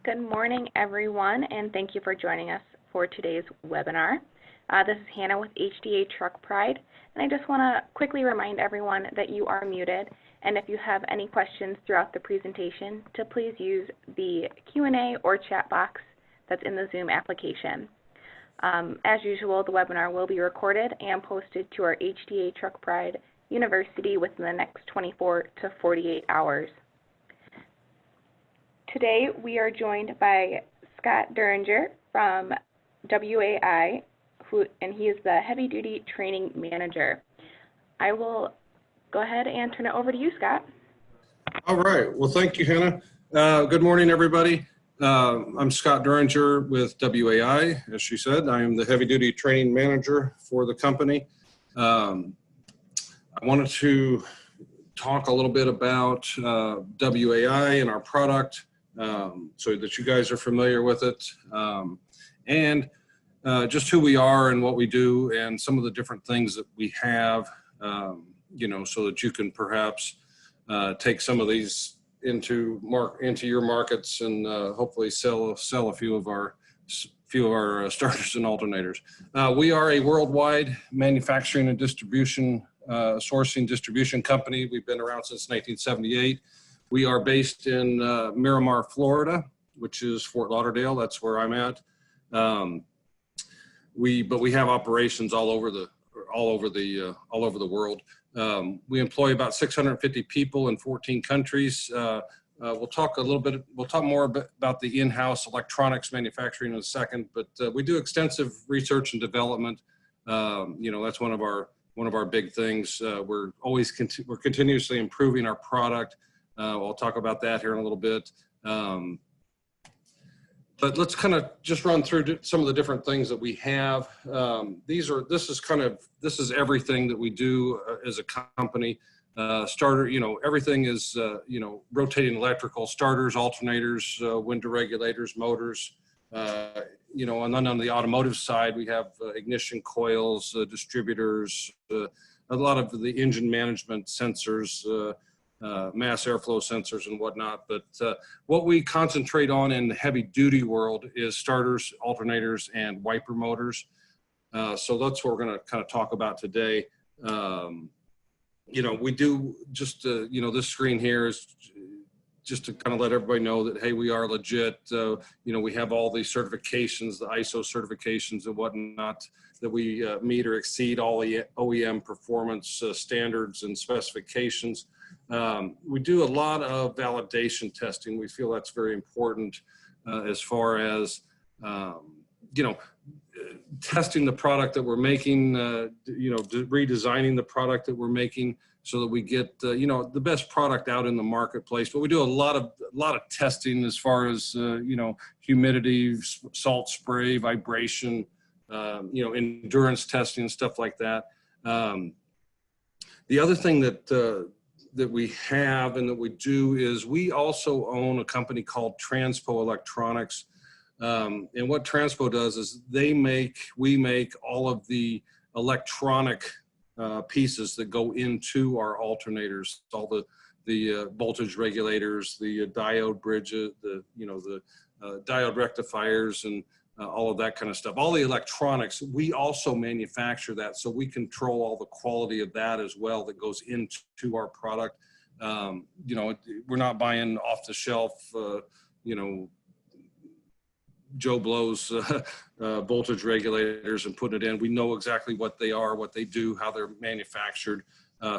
Good morning, everyone, and thank you for joining us for today's webinar. This is Hannah with HDA Truck Pride, and I just want to quickly remind everyone that you are muted, and if you have any questions throughout the presentation, to please use the Q&A or chat box that's in the Zoom application. As usual, the webinar will be recorded and posted to our HDA Truck Pride University within the next 24 to 48 hours. Today, we are joined by Scott Duringer from WAI, and he is the Heavy Duty Training Manager. I will go ahead and turn it over to you, Scott. All right. Well, thank you, Hannah. Good morning, everybody. I'm Scott Duringer with WAI. As she said, I am the Heavy Duty Training Manager for the company. I wanted to talk a little bit about WAI and our product, so that you guys are familiar with it, and just who we are and what we do and some of the different things that we have, so that you can perhaps take some of these into your markets and hopefully sell a few of our starters and alternators. We are a worldwide manufacturing and distribution, sourcing distribution company. We've been around since 1978. We are based in Miramar, Florida, which is Fort Lauderdale. That's where I'm at. But we have operations all over the world. We employ about 650 people in 14 countries. We'll talk more about the in-house electronics manufacturing in a second, but we do extensive research and development. That's one of our big things. We're continuously improving our product. I'll talk about that here in a little bit. But let's kind of just run through some of the different things that we have. This is everything that we do as a company. Everything is, rotating electrical, starters, alternators, window regulators, motors, and then on the automotive side, we have ignition coils, distributors, a lot of the engine management sensors, mass airflow sensors and whatnot. But what we concentrate on in the heavy duty world is starters, alternators, and wiper motors. So that's what we're going to kind of talk about today. We do just, this screen here is just to kind of let everybody know that, hey, we are legit. We have all these certifications, the ISO certifications and whatnot, that we meet or exceed all the OEM performance standards and specifications. We do a lot of validation testing. We feel that's very important as far as, testing the product that we're making, redesigning the product that we're making so that we get, the best product out in the marketplace. But we do a lot of testing as far as, humidity, salt spray, vibration, endurance testing and stuff like that. The other thing that we have and that we do is we also own a company called Transpo Electronics. And what Transpo does is we make all of the electronic pieces that go into our alternators, all the voltage regulators, the diode bridges, the diode rectifiers, and all of that kind of stuff. All the electronics, we also manufacture that, so we control all the quality of that as well that goes into our product. We're not buying off the shelf, Joe Blow's voltage regulators and putting it in. We know exactly what they are, what they do, how they're manufactured,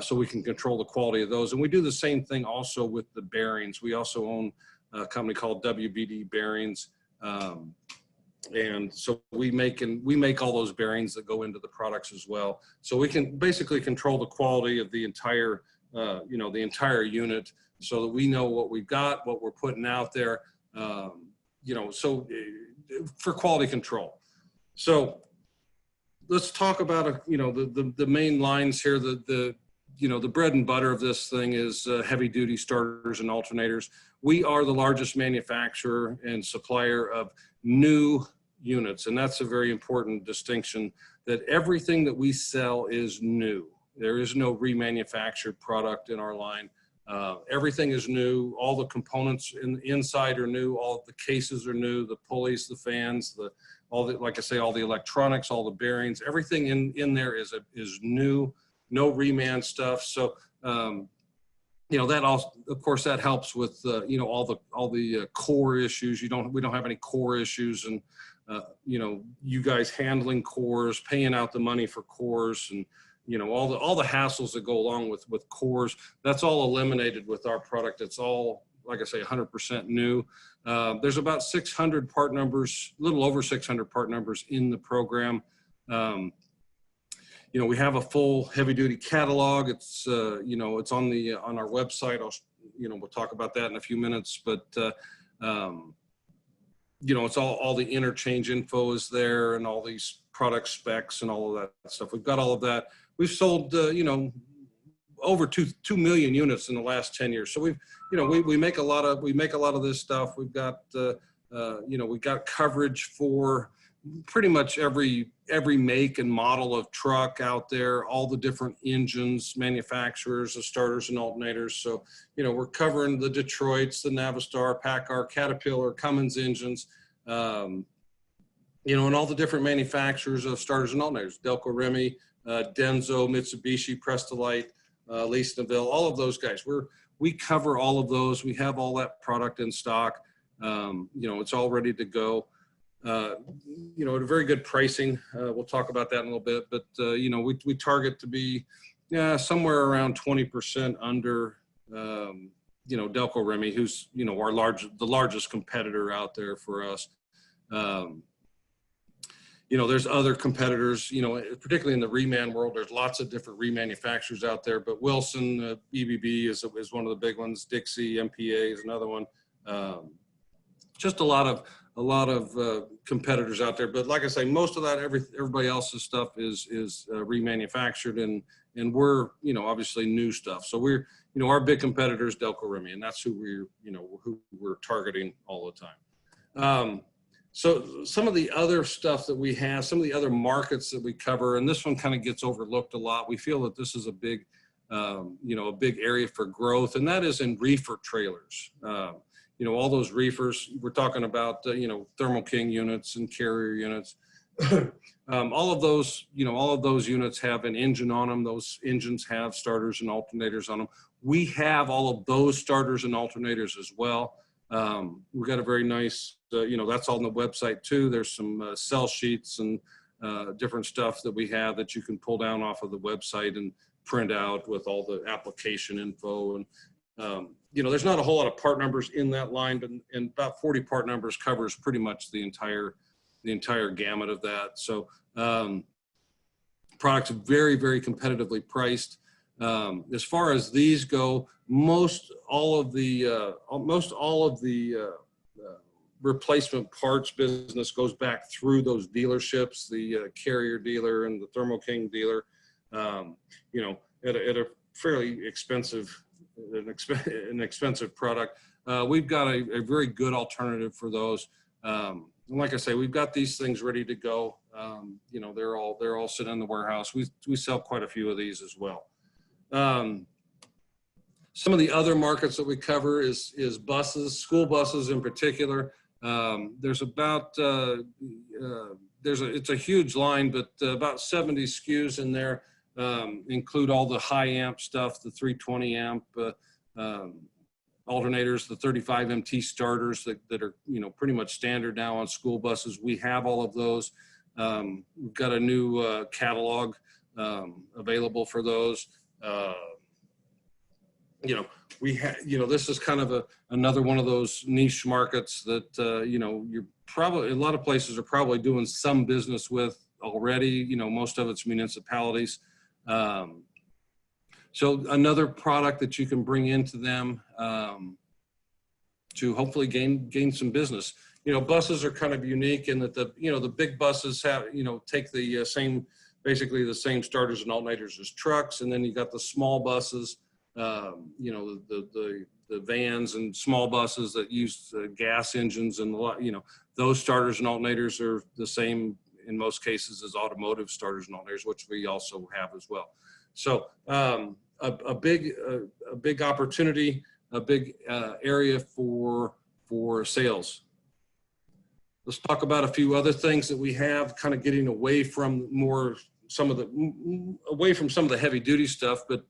so we can control the quality of those. And we do the same thing also with the bearings. We also own a company called WBD Bearings. And so we make all those bearings that go into the products as well. So we can basically control the quality of the entire, the entire unit, so that we know what we've got, what we're putting out there, for quality control. So let's talk about, the main lines here. The bread and butter of this thing is heavy duty starters and alternators. We are the largest manufacturer and supplier of new units, and that's a very important distinction, that everything that we sell is new. There is no remanufactured product in our line. Everything is new. All the components inside are new. All the cases are new. The pulleys, the fans, like I say, all the electronics, all the bearings, everything in there is new. No reman stuff. So that also, of course, that helps with all the core issues. We don't have any core issues, and you guys handling cores, paying out the money for cores, and all the hassles that go along with cores. That's all eliminated with our product. It's all, like I say, 100% new. There's about 600 part numbers, a little over 600 part numbers in the program. We have a full heavy duty catalog. It's it's on our website. We'll talk about that in a few minutes, but it's all the interchange info is there, and all these product specs and all of that stuff. We've got all of that. We've sold over 2 million units in the last 10 years. So we make a lot of this stuff. We've got we got coverage for pretty much every make and model of truck out there, all the different engines, manufacturers of starters and alternators. So, we're covering the Detroits, the Navistar, PACCAR, Caterpillar, Cummins engines, and all the different manufacturers of starters and alternators, Delco Remy, Denso, Mitsubishi, Prestolite, Leesonville, all of those guys. We cover all of those. We have all that product in stock. It's all ready to go. At a very good pricing. We'll talk about that in a little bit, but we target to be somewhere around 20% under Delco Remy, who's the largest competitor out there for us. There's other competitors, particularly in the reman world. There's lots of different remanufacturers out there, but Wilson, EBB is one of the big ones. Dixie, MPA is another one. Just a lot of competitors out there. But like I say, most of that, everybody else's stuff is remanufactured, and we're obviously new stuff. So we're our big competitor is Delco Remy, and that's who we're targeting all the time. So some of the other stuff that we have, some of the other markets that we cover, and this one kind of gets overlooked a lot. We feel that this is a big area for growth, and that is in reefer trailers. All those reefers, we're talking about, Thermo King units and carrier units. All of those units have an engine on them. Those engines have starters and alternators on them. We have all of those starters and alternators as well. We've got a very nice, that's all on the website too. There's some sell sheets and different stuff that we have that you can pull down off of the website and print out with all the application info. And there's not a whole lot of part numbers in that line, but about 40 part numbers covers pretty much the entire gamut of that. So products are very, very competitively priced. As far as these go, most all of the replacement parts business goes back through those dealerships, the carrier dealer and the Thermo King dealer. At a fairly expensive. An expensive product. We've got a very good alternative for those. And like I say, we've got these things ready to go. They're all sitting in the warehouse. We sell quite a few of these as well. Some of the other markets that we cover is buses, school buses in particular. There's about it's a huge line, but about 70 SKUs in there. Include all the high amp stuff, the 320 amp alternators, the 35 MT starters that are pretty much standard now on school buses. We have all of those. We've got a new catalog available for those. We have, this is kind of another one of those niche markets that you're probably, a lot of places are probably doing some business with already. Most of it's municipalities. So another product that you can bring into them to hopefully gain some business. Buses are kind of unique in that the big buses have, take the basically the same starters and alternators as trucks. And then you got the small buses, the vans and small buses that use gas engines, and those starters and alternators are the same in most cases as automotive starters and alternators, which we also have as well. So a big opportunity, a big area for sales. Let's talk about a few other things that we have, kind of getting away from some of the heavy duty stuff, but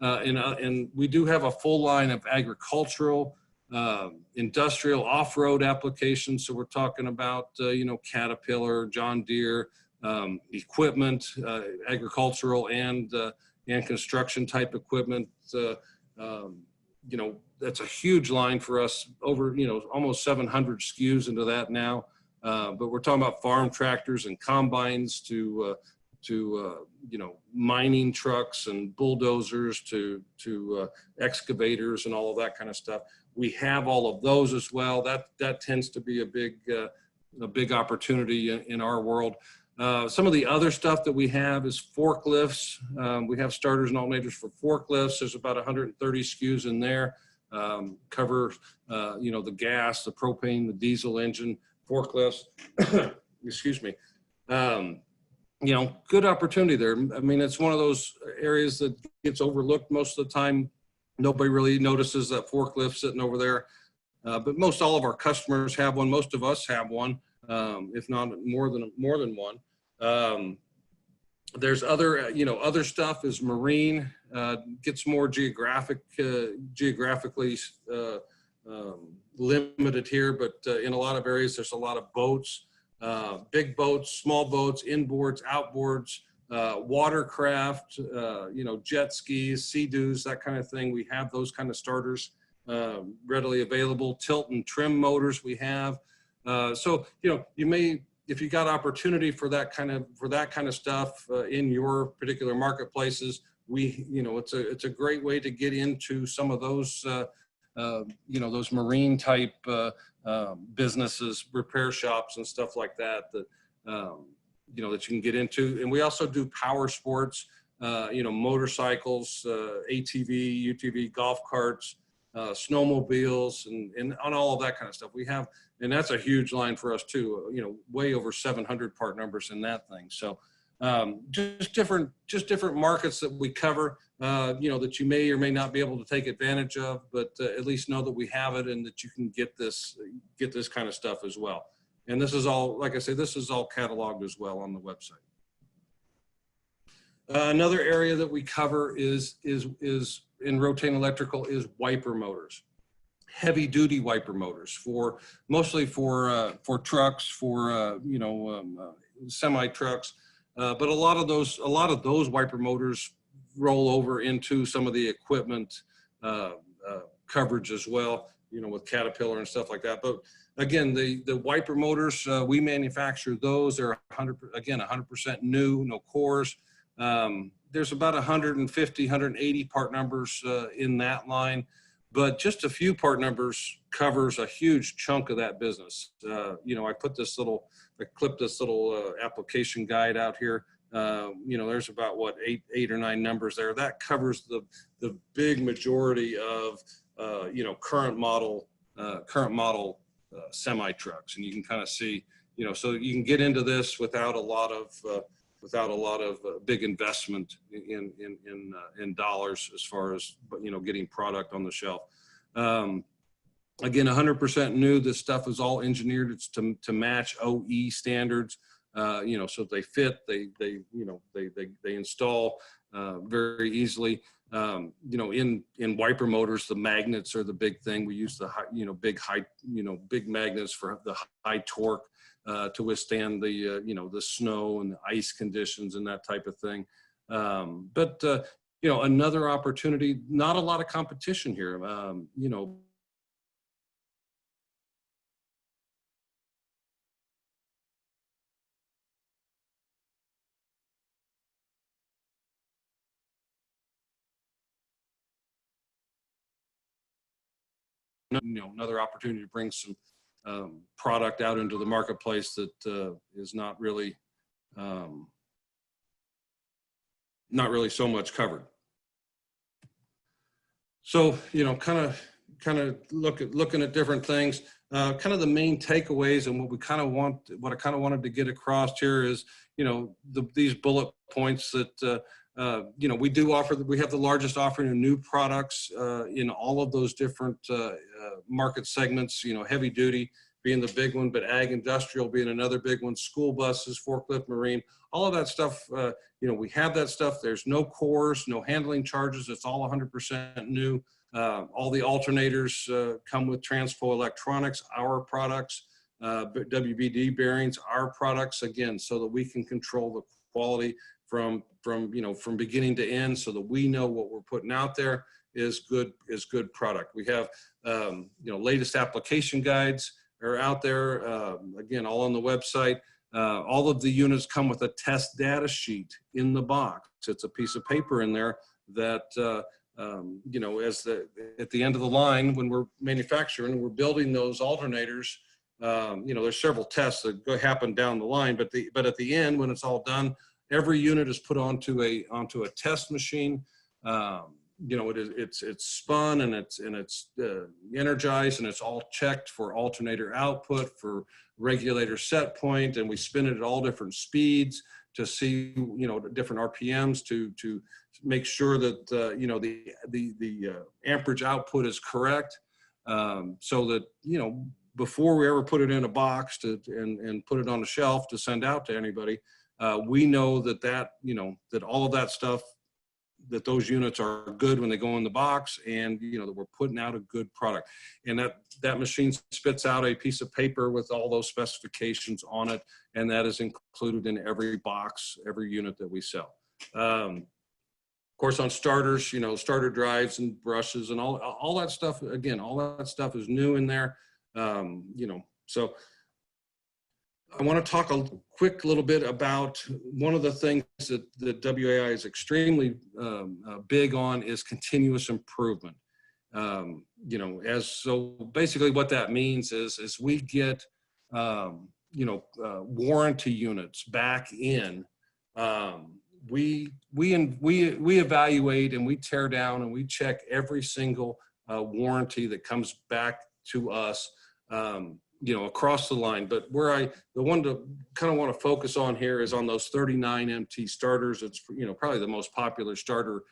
and we do have a full line of agricultural, industrial, off-road applications. So we're talking about Caterpillar, John Deere, equipment, agricultural and construction type equipment. That's a huge line for us, over almost 700 SKUs into that now. But we're talking about farm tractors and combines to mining trucks and bulldozers to excavators and all of that kind of stuff. We have all of those as well. That tends to be a big opportunity in our world. Some of the other stuff that we have is forklifts. We have starters and alternators for forklifts. There's about 130 SKUs in there. Cover the gas, the propane, the diesel engine, forklifts. Excuse me. Good opportunity there. I mean, it's one of those areas that gets overlooked most of the time. Nobody really notices that forklift sitting over there. But most all of our customers have one. Most of us have one, if not more than one. There's other stuff is marine, gets more geographically limited here, but in a lot of areas, there's a lot of boats, big boats, small boats, inboards, outboards, watercraft, jet skis, sea-doos, that kind of thing. We have those kind of starters readily available. Tilt and trim motors we have. So, you may, if you got opportunity for that kind of stuff in your particular marketplaces, it's a great way to get into some of those, those marine type businesses, repair shops and stuff like that, that you can get into. And we also do power sports, motorcycles, ATV, UTV, golf carts, snowmobiles, and on all of that kind of stuff. We have, and that's a huge line for us too, way over 700 part numbers in that thing. So just different markets that we cover, that you may or may not be able to take advantage of, but at least know that we have it and that you can get this kind of stuff as well. And this is all, like I say, this is all cataloged as well on the website. Another area that we cover is in Rotating Electrical is wiper motors, heavy duty wiper motors mostly for trucks, for semi trucks, but a lot of those wiper motors roll over into some of the equipment coverage as well, with Caterpillar and stuff like that. But again, the wiper motors, we manufacture those. They're 100% new, no cores. There's about 150, 180 part numbers in that line, but just a few part numbers covers a huge chunk of that business. I clipped this little application guide out here. There's about eight or nine numbers there. That covers the big majority of current model semi trucks, and you can kind of see, so you can get into this without a lot of big investment in dollars as far as getting product on the shelf. Again, 100% new. This stuff is all engineered. It's to match OE standards. So they fit. They install very easily. In wiper motors, the magnets are the big thing. We use the big magnets for the high torque to withstand the snow and the ice conditions and that type of thing. But another opportunity. Not a lot of competition here. Another opportunity to bring some product out into the marketplace that is not really so much covered. So kind of looking at different things. Kind of the main takeaways and what I kind of wanted to get across here is these bullet points that you know, we have the largest offering of new products in all of those different market segments, you know, heavy duty being the big one, but ag industrial being another big one, school buses, forklift, marine, all of that stuff, you know, we have that stuff. There's no cores, no handling charges. It's all 100% new. All the alternators come with Transpo Electronics, our products, WBD bearings, our products, again, so that we can control the quality from beginning to end, so that we know what we're putting out there is good product. We have you know, latest application guides are out there, again, all on the website. All of the units come with a test data sheet in the box. It's a piece of paper in there that you know, at the end of the line, when we're manufacturing, we're building those alternators. You know, there's several tests that happen down the line, but at the end, when it's all done, every unit is put onto a test machine. You know, it's spun and it's energized, and it's all checked for alternator output, for regulator set point, and we spin it at all different speeds to see, you know, different RPMs to make sure that you know, the amperage output is correct, so that, you know, before we ever put it in a box and put it on a shelf to send out to anybody, we know that you know, that all of that stuff, that those units are good when they go in the box, and, you know, that we're putting out a good product. And that machine spits out a piece of paper with all those specifications on it, and that is included in every box, every unit that we sell. Of course, on starters, you know, starter drives and brushes and all that stuff, again, all that stuff is new in there. You know, so I want to talk a quick little bit about one of the things that the WAI is extremely big on is continuous improvement. You know, so basically what that means is we get, you know, warranty units back in. We evaluate and we tear down and we check every single warranty that comes back to us, you know, across the line. But the one to kind of want to focus on here is on those 39MT starters. It's, you know, probably the most popular starter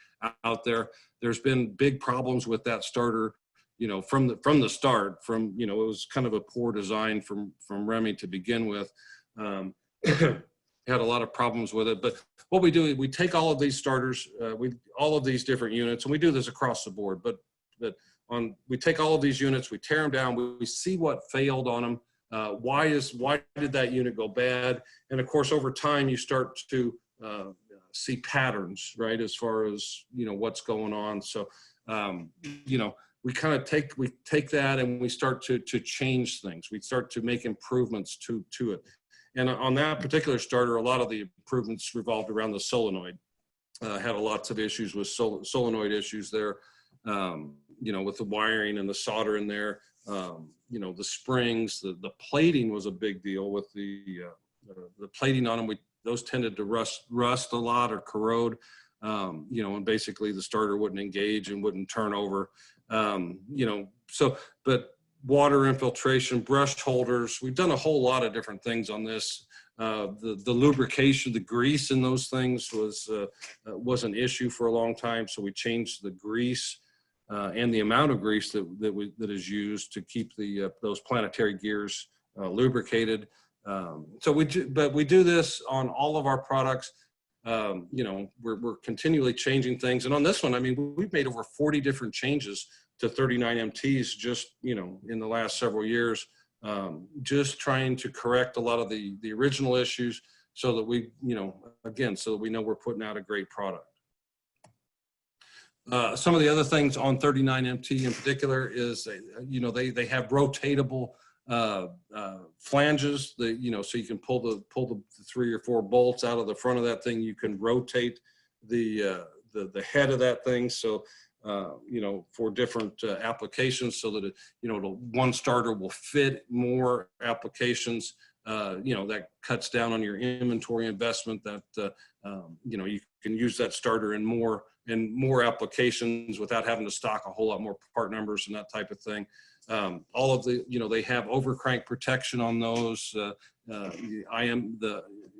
out there. There's been big problems with that starter, you know, from the start, you know, it was kind of a poor design from Remy to begin with. Had a lot of problems with it. But what we do is we take all of these starters, all of these different units, and we do this across the board, we take all of these units, we tear them down, we see what failed on them, why did that unit go bad, and of course over time you start to see patterns, right, as far as, you know, what's going on. So you know, we take that and we start to change things. We start to make improvements to it. And on that particular starter, a lot of the improvements revolved around the solenoid. Had lots of issues with solenoid issues there. You know, with the wiring and the solder in there, you know, the springs, the plating was a big deal with the plating on them. Those tended to rust a lot or corrode, you know, and basically the starter wouldn't engage and wouldn't turn over, you know, but water infiltration, brush holders, we've done a whole lot of different things on this. The lubrication, the grease in those things was an issue for a long time. So we changed the grease and the amount of grease that is used to keep those planetary gears lubricated. So we do this on all of our products. You know, we're continually changing things. And on this one, I mean, we've made over 40 different changes to 39MTs just, you know, in the last several years, just trying to correct a lot of the original issues so that we, you know, again, so that we know we're putting out a great product. Some of the other things on 39MT in particular is, you know, they have rotatable flanges that, you know, so you can pull the 3 or 4 bolts out of the front of that thing. You can rotate the head of that thing. So, you know, for different applications, so that it, you know, one starter will fit more applications. You know, that cuts down on your inventory investment. That you know, you can use that starter in more applications without having to stock a whole lot more part numbers and that type of thing. All of the, you know, they have overcrank protection on those. The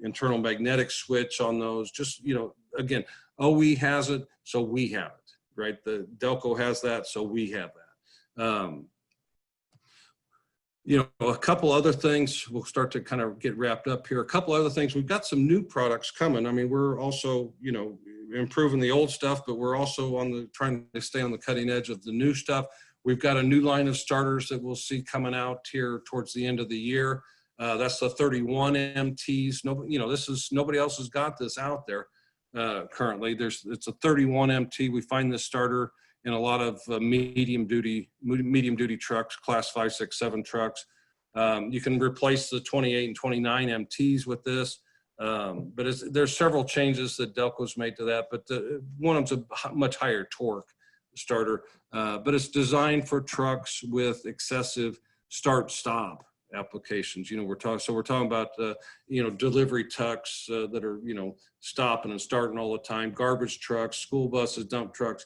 internal magnetic switch on those. Just, you know, again, OE has it, so we have it, right? The Delco has that, so we have that. You know, a couple other things, we'll start to kind of get wrapped up here. A couple other things, we've got some new products coming. I mean, we're also, you know, improving the old stuff, but we're also trying to stay on the cutting edge of the new stuff. We've got a new line of starters that we'll see coming out here towards the end of the year. That's the 31 MTs. Nobody, you know, nobody else has got this out there currently. It's a 31 MT. We find this starter in a lot of medium duty trucks, class 5, 6, 7 trucks. You can replace the 28 and 29 MTs with this, but there's several changes that Delco's made to that, but one of them's a much higher torque starter, but it's designed for trucks with excessive start-stop applications. You know, we're talking about, you know, delivery trucks that are, you know, stopping and starting all the time, garbage trucks, school buses, dump trucks.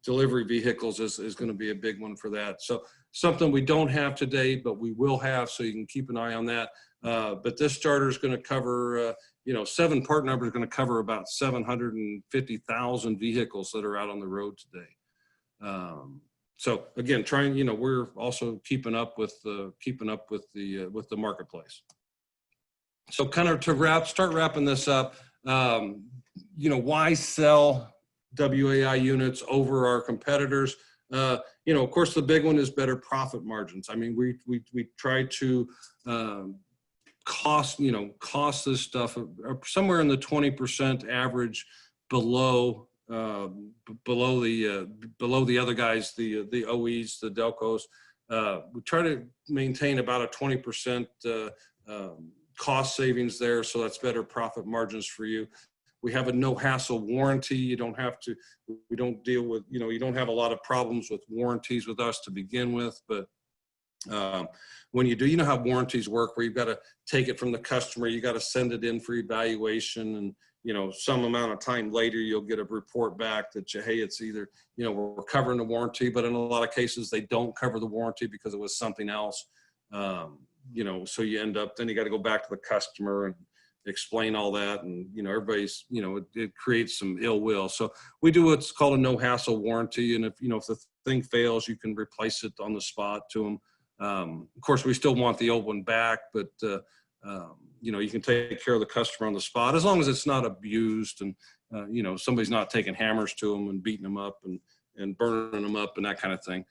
Delivery vehicles is going to be a big one for that. So something we don't have today, but we will have, so you can keep an eye on that. But this starter is going to cover, you know, 7 part numbers is going to cover about 750,000 vehicles that are out on the road today. So again, you know, we're also keeping up with the marketplace. So kind of to start wrapping this up, you know, why sell WAI units over our competitors? You know, of course, the big one is better profit margins. I mean, we try to cost this stuff somewhere in the 20% average below the other guys, the OEs, the Delcos. We try to maintain about a 20% cost savings there, so that's better profit margins for you. We have a no hassle warranty. We don't deal with, you know, you don't have a lot of problems with warranties with us to begin with, but when you do, you know how warranties work, where you've got to take it from the customer, you got to send it in for evaluation, and, you know, some amount of time later, you'll get a report back that, hey, it's either, you know, we're covering the warranty, but in a lot of cases, they don't cover the warranty because it was something else. You know, so you end up, then you got to go back to the customer and explain all that, and, you know, everybody's, you know, it creates some ill will. So we do what's called a no hassle warranty, and if, you know, if the thing fails, you can replace it on the spot to them. Of course, we still want the old one back, but you know, you can take care of the customer on the spot as long as it's not abused, and you know, somebody's not taking hammers to them and beating them up and burning them up and that kind of thing.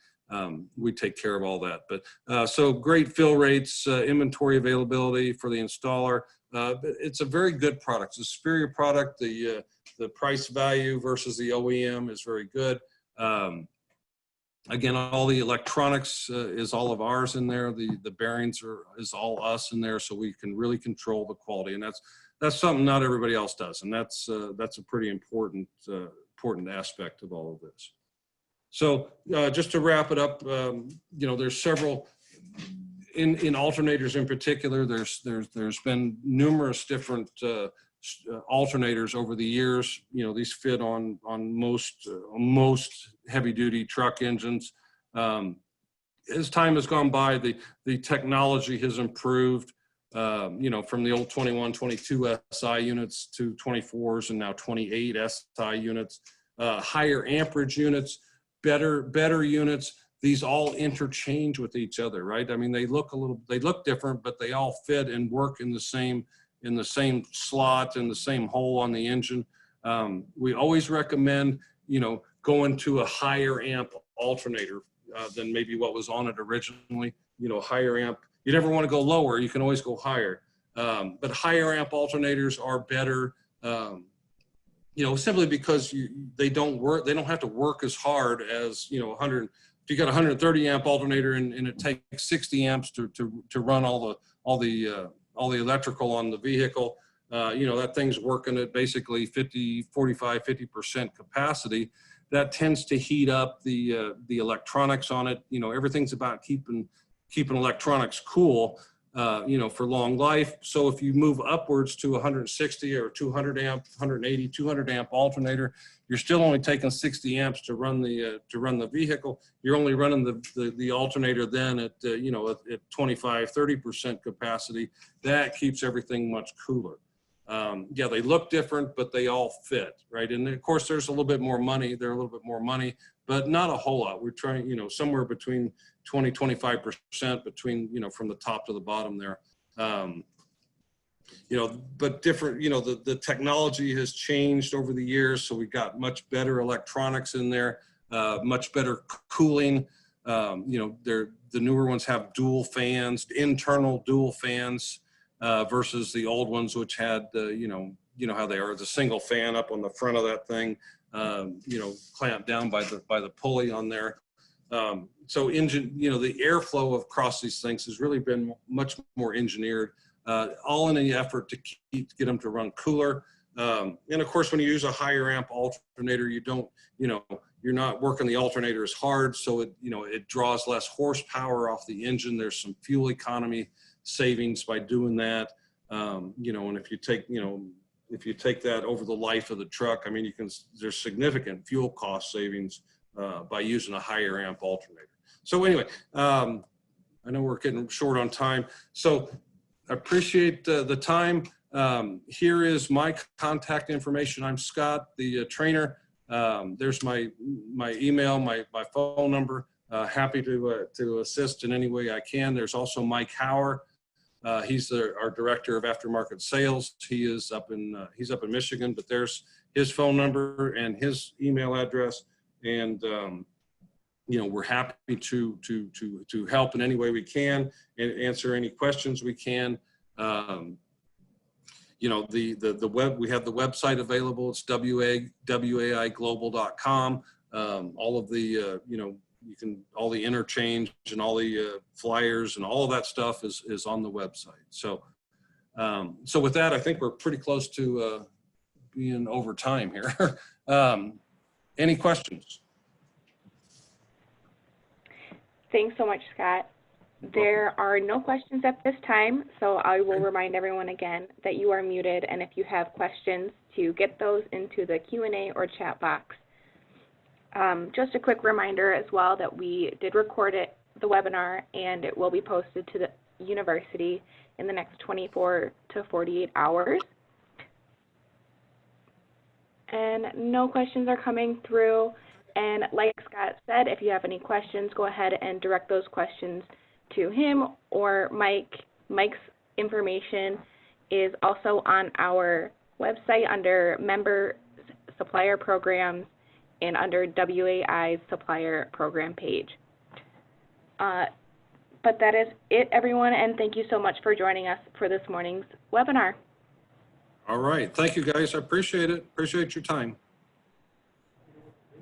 We take care of all that. But so great fill rates, inventory availability for the installer. It's a very good product. It's a superior product. The price value versus the OEM is very good. Again, all the electronics is all of ours in there. The bearings is all us in there, so we can really control the quality, and that's something not everybody else does, and that's a pretty important aspect of all of this. So just to wrap it up, you know, there's several in alternators in particular. There's been numerous different alternators over the years. You know, these fit on most heavy duty truck engines. As time has gone by, the technology has improved. You know, from the old 21, 22 SI units to 24s and now 28 SI units, higher amperage units, better units. These all interchange with each other, right? I mean, they look different, but they all fit and work in the same slot, in the same hole on the engine. We always recommend, you know, going to a higher amp alternator than maybe what was on it originally. You know, higher amp. You never want to go lower. You can always go higher. But higher amp alternators are better. You know, simply because they don't have to work as hard as, you know, 100. If you got a 130 amp alternator and it takes 60 amps to run all the electrical on the vehicle, you know, that thing's working at basically 50% capacity. That tends to heat up the electronics on it. You know, everything's about keeping electronics cool, you know, for long life. So if you move upwards to 160 or 200 amp, 180, 200 amp alternator, you're still only taking 60 amps to run the vehicle. You're only running the alternator then at, you know, at 25, 30% capacity. That keeps everything much cooler. Yeah, they look different, but they all fit, right? And of course, there's a little bit more money. They're a little bit more money, but not a whole lot. We're trying, somewhere between 20-25% between, from the top to the bottom there. But different, the technology has changed over the years. So we've got much better electronics in there, much better cooling. The newer ones have dual fans, internal dual fans, versus the old ones, which had how they are, the single fan up on the front of that thing, clamped down by the pulley on there. So the airflow across these things has really been much more engineered, all in an effort to get them to run cooler. And of course, when you use a higher amp alternator, you're not working the alternator as hard, so it draws less horsepower off the engine. There's some fuel economy savings by doing that. And if you take that over the life of the truck, I mean, there's significant fuel cost savings by using a higher amp alternator. So anyway, I know we're getting short on time, so I appreciate the time. Here is my contact information. I'm Scott, the trainer. There's my email, my phone number. Happy to assist in any way I can. There's also Mike Hauer. He's our director of aftermarket sales. He's up in Michigan, but there's his phone number and his email address. And we're happy to help in any way we can and answer any questions we can. The web, we have the website available. It's WAIglobal.com. All of the all the interchange and all the flyers and all of that stuff is on the website. So with that, I think we're pretty close to being over time here. Any questions? Thanks so much, Scott. There are no questions at this time, so I will remind everyone again that you are muted, and if you have questions, to get those into the Q&A or chat box. Just a quick reminder as well that we did record the webinar, and it will be posted to the university in the next 24 to 48 hours. And no questions are coming through. And like Scott said, if you have any questions, go ahead and direct those questions to him or Mike. Mike's information is also on our website under Member Supplier Programs and under WAI's Supplier Program page. But that is it, everyone, and thank you so much for joining us for this morning's webinar. All right. Thank you, guys. I appreciate it. Appreciate your time.